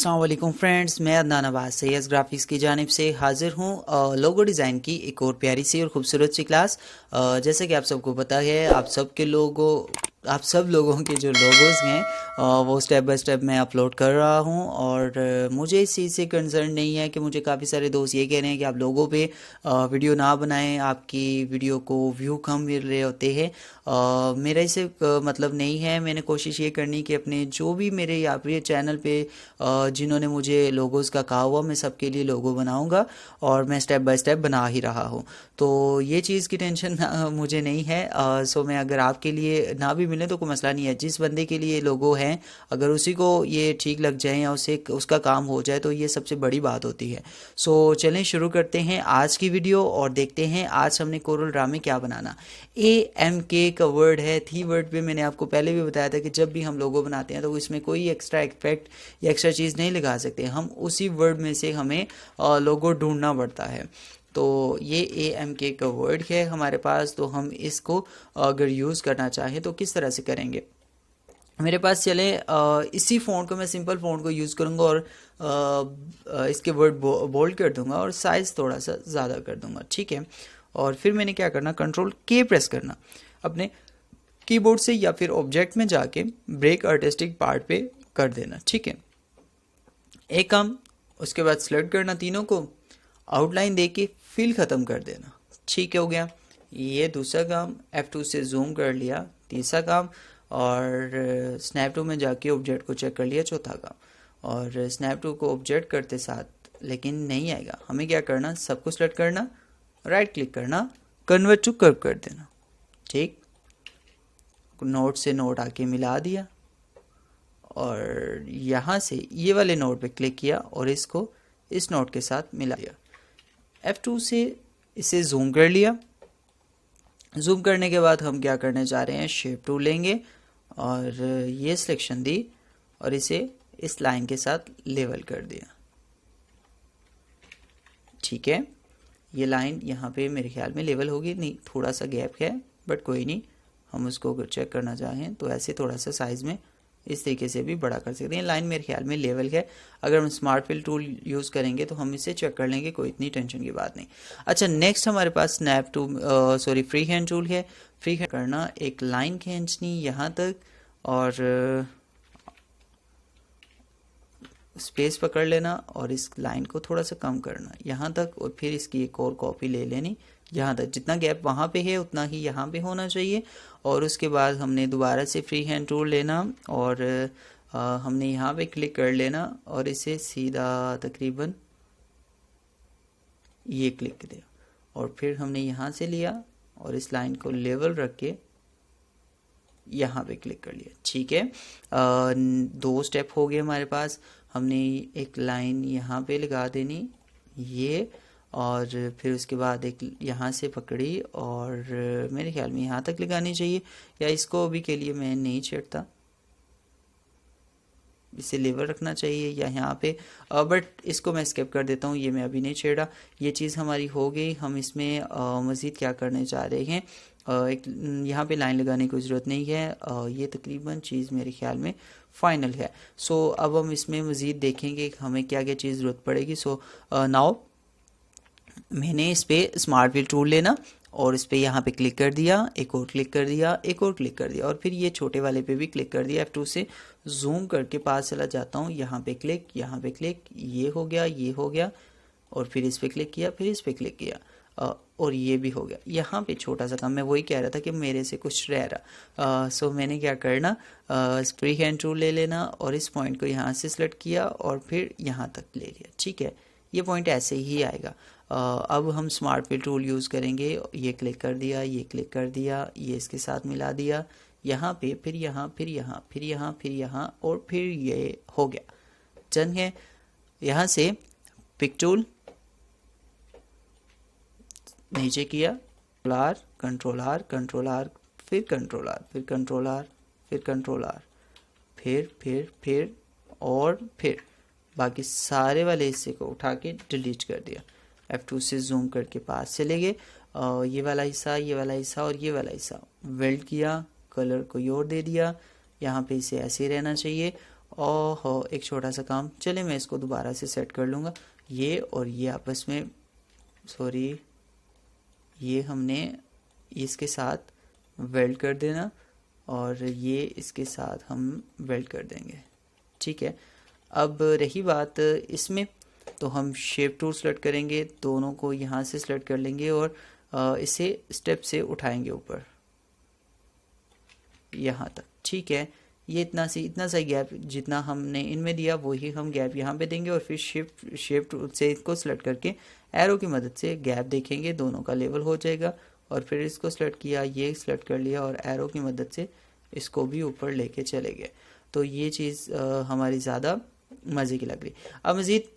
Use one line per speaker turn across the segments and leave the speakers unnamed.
अस्सलाम वालेकुम फ्रेंड्स, मैं अदनान अब्बास सैयद ग्राफिक्स की जानिब से हाजिर हूँ लोगो डिज़ाइन की एक और प्यारी सी और ख़ूबसूरत सी क्लास। जैसे कि आप सबको पता है, आप सब लोगों के जो लोगोस हैं वो स्टेप बाय स्टेप मैं अपलोड कर रहा हूँ। और मुझे इस चीज़ से कंसर्न नहीं है कि मुझे काफ़ी सारे दोस्त ये कह रहे हैं कि आप लोगों पे वीडियो ना बनाएं, आपकी वीडियो को व्यू कम मिल रहे होते हैं। मेरा इसे मतलब नहीं है। मैंने कोशिश ये करनी कि अपने जो भी मेरे यहाँ पे चैनल पे जिन्होंने मुझे लोगोस का कहा हुआ, मैं सबके लिए लोगो बनाऊंगा और मैं स्टेप बाय स्टेप बना ही रहा हूँ। तो ये चीज़ की टेंशन मुझे नहीं है। सो मैं अगर आपके लिए ना भी मिले तो कोई मसला नहीं है। जिस बंदे के लिए लोगो हैं, अगर उसी को ये ठीक लग जाए या उसे उसका काम हो जाए तो ये सबसे बड़ी बात होती है। सो चलें शुरू करते हैं आज की वीडियो और देखते हैं आज हमने कोरल ड्रा में क्या बनाना। AMK का वर्ड है। थी वर्ड पे मैंने आपको पहले भी बताया था कि जब भी हम लोगो बनाते हैं तो इसमें कोई एक्स्ट्रा इफेक्ट या एक्स्ट्रा चीज़ नहीं लगा सकते, हम उसी वर्ड में से हमें लोगो ढूंढना पड़ता है। तो ये AMK का वर्ड है हमारे पास, तो हम इसको अगर यूज़ करना चाहें तो किस तरह से करेंगे। मेरे पास चले इसी फ़ॉन्ट को, मैं सिंपल फ़ॉन्ट को यूज़ करूँगा और इसके वर्ड बोल्ड कर दूंगा और साइज़ थोड़ा सा ज़्यादा कर दूंगा, ठीक है। और फिर मैंने क्या करना, Ctrl+K प्रेस करना अपने कीबोर्ड से या फिर ऑब्जेक्ट में जाके ब्रेक आर्टिस्टिक पार्ट पे कर देना, ठीक है। एक काम, उसके बाद सेलेक्ट करना तीनों को, आउटलाइन देके फिल ख़त्म कर देना, ठीक है, हो गया। ये दूसरा काम, F2 से जूम कर लिया, तीसरा काम, और स्नैप टू में जाके ऑब्जेक्ट को चेक कर लिया, चौथा काम। और स्नैप टू को ऑब्जेक्ट करते साथ लेकिन नहीं आएगा, हमें क्या करना, सबको सेलेक्ट करना, राइट क्लिक करना, कन्वर्ट टू कर्व कर देना, ठीक। नोड से नोड आके मिला दिया और यहाँ से ये वाले नोड पे क्लिक किया और इसको इस नोड के साथ मिला दिया। F2 से इसे जूम कर लिया। जूम करने के बाद हम क्या करने जा रहे हैं, शेप टूल लेंगे और ये सिलेक्शन दी और इसे इस लाइन के साथ लेवल कर दिया, ठीक है। ये लाइन यहाँ पे मेरे ख्याल में लेवल होगी, नहीं थोड़ा सा गैप है बट कोई नहीं, हम उसको अगर चेक करना चाहें तो ऐसे थोड़ा सा साइज़ में इस तरीके से भी बड़ा कर सकते हैं। लाइन मेरे ख्याल में लेवल है। अगर हम स्मार्ट फिल टूल यूज़ करेंगे तो हम इसे चेक कर लेंगे, कोई इतनी टेंशन की बात नहीं। अच्छा, नेक्स्ट हमारे पास फ्री हैंड टूल है। फ्री हैंड करना, एक लाइन खींचनी यहाँ तक और स्पेस पकड़ लेना और इस लाइन को थोड़ा सा कम करना यहाँ तक, और फिर इसकी एक और कॉपी ले लेनी यहाँ तक। जितना गैप वहाँ पे है उतना ही यहाँ पे होना चाहिए। और उसके बाद हमने दोबारा से फ्री हैंड टूल लेना और हमने यहाँ पे क्लिक कर लेना और इसे सीधा तकरीबन ये क्लिक कर दिया और फिर हमने यहाँ से लिया और इस लाइन को लेवल रख के यहाँ पे क्लिक कर लिया, ठीक है। दो स्टेप हो गए हमारे पास। हमने एक लाइन यहाँ पे लगा देनी ये, और फिर उसके बाद एक यहाँ से पकड़ी और मेरे ख्याल में यहाँ तक लगानी चाहिए, या इसको अभी के लिए मैं नहीं छेड़ता, इसे लेवल रखना चाहिए या यहाँ पे, बट इसको मैं स्किप कर देता हूँ, ये मैं अभी नहीं छेड़ा। ये चीज़ हमारी हो गई। हम इसमें मज़ीद क्या करने जा रहे हैं, एक यहाँ पे लाइन लगाने की ज़रूरत नहीं है। ये तकरीबन चीज़ मेरे ख्याल में फ़ाइनल है। सो अब हम इसमें मज़ीद देखेंगे कि हमें क्या क्या चीज़ ज़रूरत पड़ेगी। सो नाउ मैंने इस पर स्मार्ट व्हील टूल लेना और इस पर यहाँ पे क्लिक कर दिया, एक और क्लिक कर दिया, एक और क्लिक कर दिया और फिर ये छोटे वाले पे भी क्लिक कर दिया। F2 से जूम करके पास चला जाता हूँ, यहाँ पे क्लिक, यहाँ पे क्लिक, ये हो गया, ये हो गया, और फिर इस पे क्लिक किया, फिर इस पे क्लिक किया और ये भी हो गया। यहाँ पे छोटा सा काम, मैं वही कह रहा था कि मेरे से कुछ रह रहा। सो मैंने क्या करना, फ्री हैंड टूल ले लेना और इस पॉइंट को यहाँ से सिलेक्ट किया और फिर यहाँ तक ले लिया, ठीक है। ये पॉइंट ऐसे ही आएगा। अब हम स्मार्ट फिल टूल यूज़ करेंगे। ये क्लिक कर दिया, ये क्लिक कर दिया, ये इसके साथ मिला दिया, यहाँ पे, फिर यहाँ, फिर यहाँ, फिर यहाँ, फिर यहाँ, और फिर ये हो गया, डन है। यहाँ से पिक टूल नीचे किया, कंट्रोल आर, कंट्रोल आर, फिर कंट्रोल आर, फिर कंट्रोल आर, फिर कंट्रोल आर, फिर और फिर बाकी सारे वाले हिस्से को उठा के डिलीट कर दिया। F2 से जूम करके पास चले गए, ये वाला हिस्सा, ये वाला हिस्सा और ये वाला हिस्सा वेल्ड किया, कलर को और दे दिया, यहाँ पे इसे ऐसे ही रहना चाहिए ओहो, एक छोटा सा काम, चले मैं इसको दोबारा से सेट कर लूँगा। ये और ये आपस में, सॉरी, ये हमने इसके साथ वेल्ड कर देना और ये इसके साथ हम वेल्ड कर देंगे। ठीक है, अब रही बात इसमें, तो हम शेप टूल सेलेक्ट करेंगे, दोनों को यहाँ से सेलेक्ट कर लेंगे और इसे स्टेप से उठाएंगे ऊपर यहाँ तक। ठीक है, ये इतना सा गैप जितना हमने इनमें दिया वही हम गैप यहाँ पे देंगे और फिर शेप टूल से इसको सेलेक्ट करके एरो की मदद से गैप देखेंगे, दोनों का लेवल हो जाएगा। और फिर इसको सेलेक्ट किया, ये सेलेक्ट कर लिया और एरो की मदद से इसको भी ऊपर लेके चले गए। तो ये चीज़ हमारी ज़्यादा मज़े की लग रही। अब मज़ीद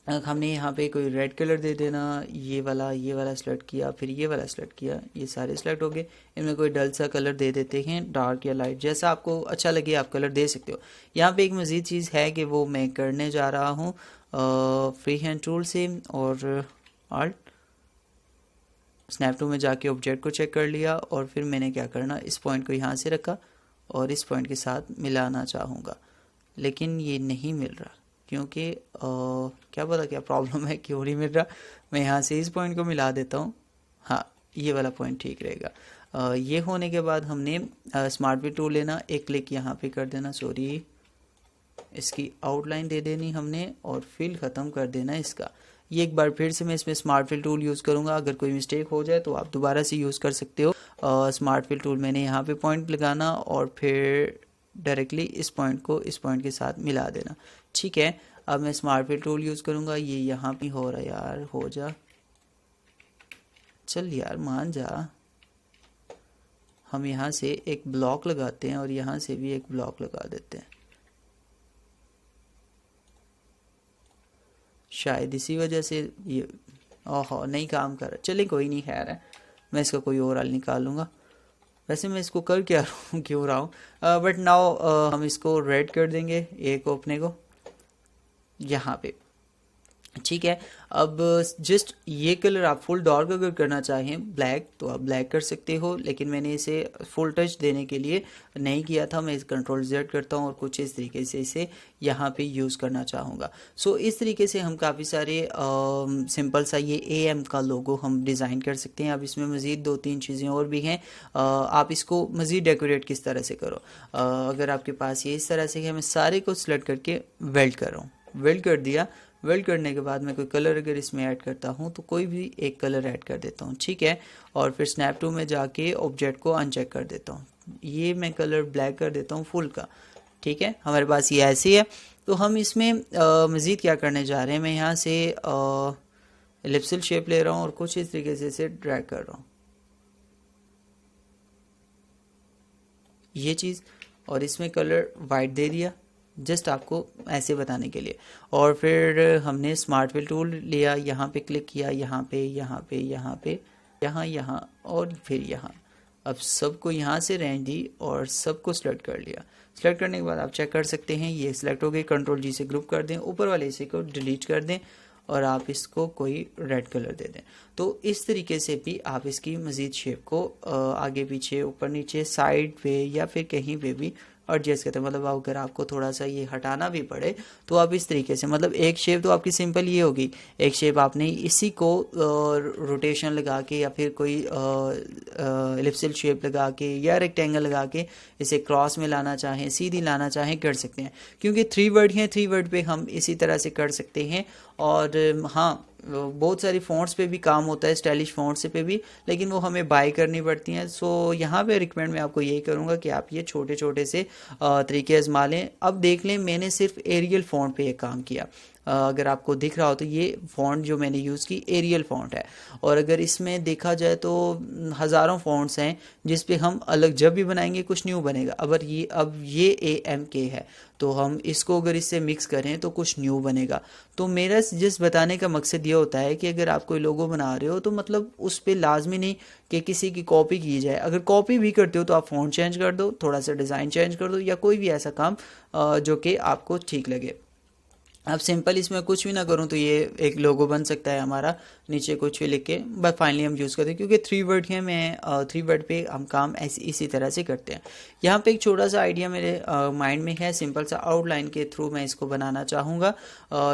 हमने यहाँ पे कोई रेड कलर दे देना, ये वाला सेलेक्ट किया, फिर ये वाला सेलेक्ट किया, ये सारे सेलेक्ट हो गए। इनमें कोई डल सा कलर दे देते हैं, डार्क या लाइट, जैसा आपको अच्छा लगे आप कलर दे सकते हो। यहाँ पे एक मज़ीद चीज़ है कि वो मैं करने जा रहा हूँ फ्री हैंड टूल से, और आल्ट स्नैप टूल में जाके ऑब्जेक्ट को चेक कर लिया और फिर मैंने क्या करना, इस पॉइंट को यहाँ से रखा और इस पॉइंट के साथ मिलाना चाहूँगा, लेकिन ये नहीं मिल रहा क्योंकि क्या पता क्या प्रॉब्लम है, क्यों नहीं मिल रहा। मैं यहाँ से इस पॉइंट को मिला देता हूँ, हाँ ये वाला पॉइंट ठीक रहेगा। ये होने के बाद हमने स्मार्ट फिल टूल लेना, एक क्लिक यहाँ पे कर देना, सॉरी इसकी आउटलाइन दे देनी हमने और फिल ख़त्म कर देना इसका। ये एक बार फिर से मैं इसमें स्मार्ट फिल टूल यूज़ करूँगा, अगर कोई मिस्टेक हो जाए तो आप दोबारा से यूज़ कर सकते हो। स्मार्ट फिल टूल मैंने यहाँ पे पॉइंट लगाना और फिर डायरेक्टली इस पॉइंट को इस पॉइंट के साथ मिला देना। ठीक है, अब मैं स्मार्ट फिल टूल यूज़ करूँगा। ये यहाँ पे हो रहा है यार, हो जा, चल यार मान जा। हम यहाँ से एक ब्लॉक लगाते हैं और यहाँ से भी एक ब्लॉक लगा देते हैं, शायद इसी वजह से ये ओहो नहीं काम कर रहा। चलिए कोई नहीं, खैर है, मैं इसका कोई और हल निकाल लूँगा। वैसे मैं इसको कर क्या रहा हूँ, क्यों रहा हूँ, बट नाउ हम इसको रेड कर देंगे एक अपने को यहाँ पे। ठीक है, अब जस्ट ये कलर आप फुल डार्क अगर करना चाहें ब्लैक तो आप ब्लैक कर सकते हो, लेकिन मैंने इसे फुल टच देने के लिए नहीं किया था। मैं इस कंट्रोल Z करता हूँ और कुछ इस तरीके से इसे यहाँ पे यूज़ करना चाहूँगा। सो इस तरीके से हम काफ़ी सारे सिंपल सा ये AM का लोगो हम डिज़ाइन कर सकते हैं। अब इसमें मज़ीद 2-3 चीज़ें और भी हैं। आप इसको मज़ीद डेकोरेट किस तरह से करो, अगर आपके पास ये इस तरह से है, मैं सारे को सिलेक्ट करके वेल्ड कर रहा हूँ, वेल्ड कर दिया। वेल्ड करने के बाद मैं कोई कलर अगर इसमें ऐड करता हूँ तो कोई भी एक कलर ऐड कर देता हूँ। ठीक है, और फिर स्नैप टूल में जाके ऑब्जेक्ट को अनचेक कर देता हूँ, ये मैं कलर ब्लैक कर देता हूँ फुल का। ठीक है, हमारे पास ये ऐसी है। तो हम इसमें मज़ीद क्या करने जा रहे हैं, मैं यहाँ से एलिप्सिल शेप ले रहा हूँ और कुछ इस तरीके से इसे ड्रैग कर रहा हूँ, ये चीज़, और इसमें कलर वाइट दे दिया जस्ट आपको ऐसे बताने के लिए। और फिर हमने स्मार्ट फिल टूल लिया, यहाँ पे क्लिक किया, यहाँ पे यहाँ पे यहाँ पे यहाँ यहाँ और फिर यहाँ। अब सबको यहाँ से रेंज दी और सबको सिलेक्ट कर लिया। सिलेक्ट करने के बाद आप चेक कर सकते हैं ये सिलेक्ट हो गए। कंट्रोल G से ग्रुप कर दें, ऊपर वाले हिस्से को डिलीट कर दें और आप इसको कोई रेड कलर दे दें। तो इस तरीके से भी आप इसकी मज़ीद शेप को आगे पीछे ऊपर नीचे साइड पे या फिर कहीं पे भी एडजस्ट करते हैं। मतलब अगर आपको थोड़ा सा ये हटाना भी पड़े तो आप इस तरीके से, मतलब एक शेप तो आपकी सिंपल ये होगी, एक शेप आपने इसी को रोटेशन लगा के या फिर कोई एलिप्सिल शेप लगा के या रेक्टेंगल लगा के इसे क्रॉस में लाना चाहें, सीधी लाना चाहें, कर सकते हैं। क्योंकि 3 वर्ड हैं, 3 वर्ड पे हम इसी तरह से कर सकते हैं। और हाँ, बहुत सारी फ़ॉन्ट्स पे भी काम होता है, स्टाइलिश फ़ॉन्ट्स पे भी, लेकिन वो हमें बाय करनी पड़ती हैं। सो यहाँ पे रिकमेंड मैं आपको यही करूँगा कि आप ये छोटे छोटे से तरीके आजमा लें। अब देख लें, मैंने सिर्फ एरियल फ़ॉन्ट पे ये काम किया। अगर आपको दिख रहा हो तो ये फ़ॉन्ट जो मैंने यूज़ की एरियल फ़ॉन्ट है, और अगर इसमें देखा जाए तो हज़ारों फ़ॉन्ट्स हैं जिस पे हम अलग जब भी बनाएंगे कुछ न्यू बनेगा। अब ये AMK है तो हम इसको अगर इससे मिक्स करें तो कुछ न्यू बनेगा। तो मेरा जिस बताने का मकसद ये होता है कि अगर आप कोई लोगो बना रहे हो तो मतलब उस पर लाजमी नहीं कि किसी की कॉपी की जाए। अगर कॉपी भी करते हो तो आप फ़ॉन्ट चेंज कर दो, थोड़ा सा डिज़ाइन चेंज कर दो, या कोई भी ऐसा काम जो कि आपको ठीक लगे। अब सिंपल इसमें कुछ भी ना करूँ तो ये एक लोगो बन सकता है हमारा, नीचे कुछ भी लिख के बस फाइनली हम यूज़ करते हैं, क्योंकि 3 वर्ड है, मैं 3 वर्ड पे हम काम ऐसे इसी तरह से करते हैं। यहाँ पे एक छोटा सा आइडिया मेरे माइंड में है, सिंपल सा आउटलाइन के थ्रू मैं इसको बनाना चाहूँगा।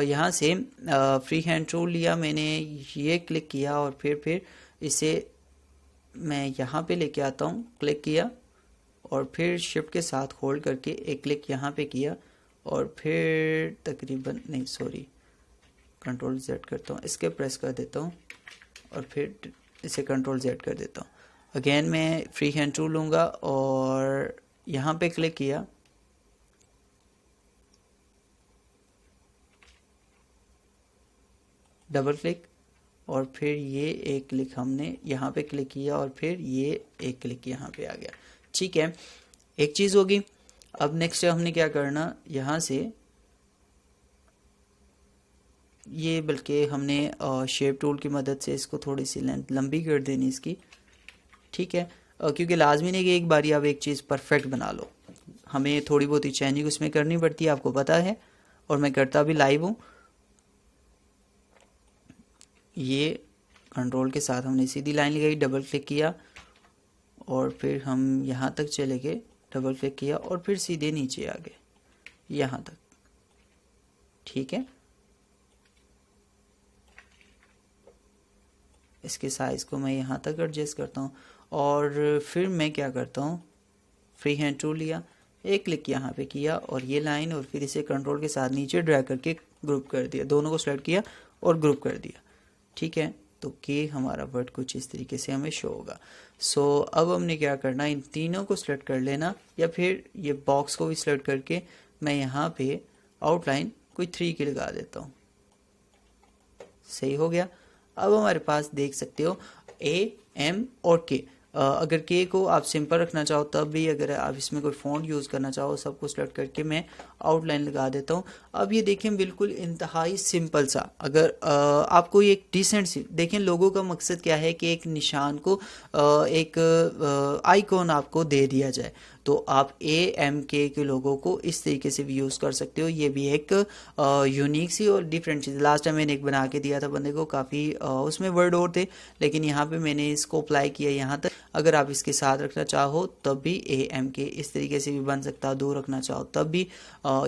यहाँ से फ्री हैंड टूल लिया मैंने, ये क्लिक किया और फिर इसे मैं यहाँ पे लेके आता हूँ, क्लिक किया और फिर शिफ्ट के साथ होल्ड करके एक क्लिक यहाँ पे किया और फिर तकरीबन नहीं सॉरी कंट्रोल जेड करता हूँ, इसके प्रेस कर देता हूँ और फिर इसे कंट्रोल जेड कर देता हूँ। अगेन मैं फ्री हैंड टूल लूँगा और यहाँ पे क्लिक किया, डबल क्लिक और फिर ये एक क्लिक हमने यहाँ पे क्लिक किया और फिर ये एक क्लिक यहाँ पे आ गया। ठीक है, एक चीज़ होगी। अब नेक्स्ट हमने क्या करना, यहाँ से ये बल्कि हमने शेप टूल की मदद से इसको थोड़ी सी लेंथ लंबी कर देनी इसकी। ठीक है, क्योंकि लाजमी नहीं कि एक बारी आप एक चीज़ परफेक्ट बना लो, हमें थोड़ी बहुत ही चेंजिंग उसमें करनी पड़ती है, आपको पता है, और मैं करता भी लाइव हूँ। ये कंट्रोल के साथ हमने सीधी लाइन लगाई, डबल क्लिक किया और फिर हम यहाँ तक चले गए, डबल क्लिक किया और फिर सीधे नीचे आ गए यहाँ तक। ठीक है, इसके साइज़ को मैं यहाँ तक एडजस्ट करता हूँ और फिर मैं क्या करता हूँ, फ्री हैंड टूल लिया, एक क्लिक यहाँ पे किया और ये लाइन और फिर इसे कंट्रोल के साथ नीचे ड्रैग करके ग्रुप कर दिया, दोनों को सेलेक्ट किया और ग्रुप कर दिया। ठीक है, तो कि हमारा वर्ड कुछ इस तरीके से हमें शो होगा। सो अब हमने क्या करना, इन तीनों को सिलेक्ट कर लेना या फिर ये बॉक्स को भी सिलेक्ट करके मैं यहाँ पे आउटलाइन कोई 3 की लगा देता हूँ। सही हो गया। अब हमारे पास देख सकते हो ए, एम और के। अगर के को आप सिंपल रखना चाहो तब भी, अगर आप इसमें कोई फ़ॉन्ट यूज़ करना चाहो, सबको सेलेक्ट करके मैं आउटलाइन लगा देता हूँ। अब ये देखें बिल्कुल इंतहाई सिंपल सा, अगर आपको एक डिसेंट सी देखें, लोगों का मकसद क्या है कि एक निशान को एक आइकॉन आपको दे दिया जाए, तो आप ए एम के लोगों को इस तरीके से भी यूज़ कर सकते हो। ये भी एक यूनिक सी और डिफरेंट चीज़। लास्ट टाइम मैंने एक बना के दिया था बंदे को, काफ़ी उसमें वर्ड और थे, लेकिन यहाँ पे मैंने इसको अप्लाई किया यहाँ तक। अगर आप इसके साथ रखना चाहो तब भी ए एम के इस तरीके से भी बन सकता है, दूर रखना चाहो तब भी।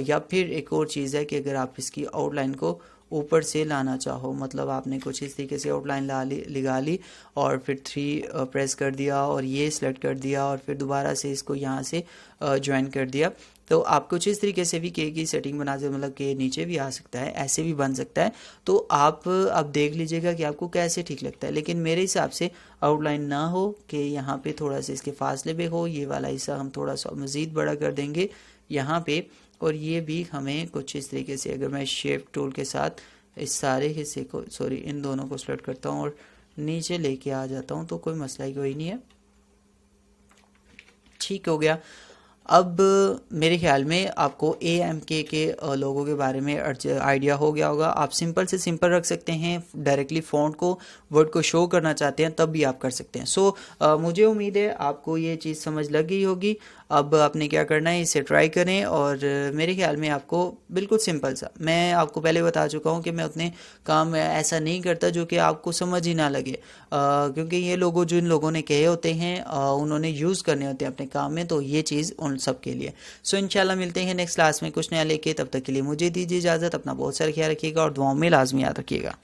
या फिर एक और चीज़ है कि अगर आप इसकी आउटलाइन को ऊपर से लाना चाहो, मतलब आपने कुछ इस तरीके से आउटलाइन लगा ली और फिर 3 प्रेस कर दिया और ये सिलेक्ट कर दिया और फिर दोबारा से इसको यहाँ से ज्वाइन कर दिया, तो आप कुछ इस तरीके से भी के की सेटिंग बना सकते, मतलब के नीचे भी आ सकता है, ऐसे भी बन सकता है। तो आप देख लीजिएगा कि आपको कैसे ठीक लगता है, लेकिन मेरे हिसाब से आउटलाइन ना हो कि यहाँ पे थोड़ा सा इसके फासले पे हो, ये वाला हिस्सा हम थोड़ा सा मज़ीद बड़ा कर देंगे यहाँ पे, और ये भी हमें कुछ इस तरीके से, अगर मैं शेप टूल के साथ इस सारे हिस्से को इन दोनों को सेलेक्ट करता हूँ और नीचे लेके आ जाता हूँ तो कोई मसला ही कोई नहीं है। ठीक हो गया। अब मेरे ख्याल में आपको ए एम के लोगों के बारे में आइडिया हो गया होगा। आप सिंपल से सिंपल रख सकते हैं, डायरेक्टली फ़ॉन्ट को वर्ड को शो करना चाहते हैं तब भी आप कर सकते हैं। सो मुझे उम्मीद है आपको ये चीज़ समझ लग गई होगी। अब आपने क्या करना है, इसे ट्राई करें और मेरे ख्याल में आपको बिल्कुल सिंपल सा, मैं आपको पहले बता चुका हूँ कि मैं उतने काम ऐसा नहीं करता जो कि आपको समझ ही ना लगे, क्योंकि ये लोगों जो इन लोगों ने कहे होते हैं उन्होंने यूज़ करने होते हैं अपने काम में, तो ये चीज़ उन सब के लिए। सो इंशाल्लाह मिलते हैं नेक्स्ट क्लास में कुछ नया लेके, तब तक के लिए मुझे दीजिए इजाज़त। अपना बहुत सारा ख्याल रखिएगा और दुआओं में लाजमी याद रखिएगा।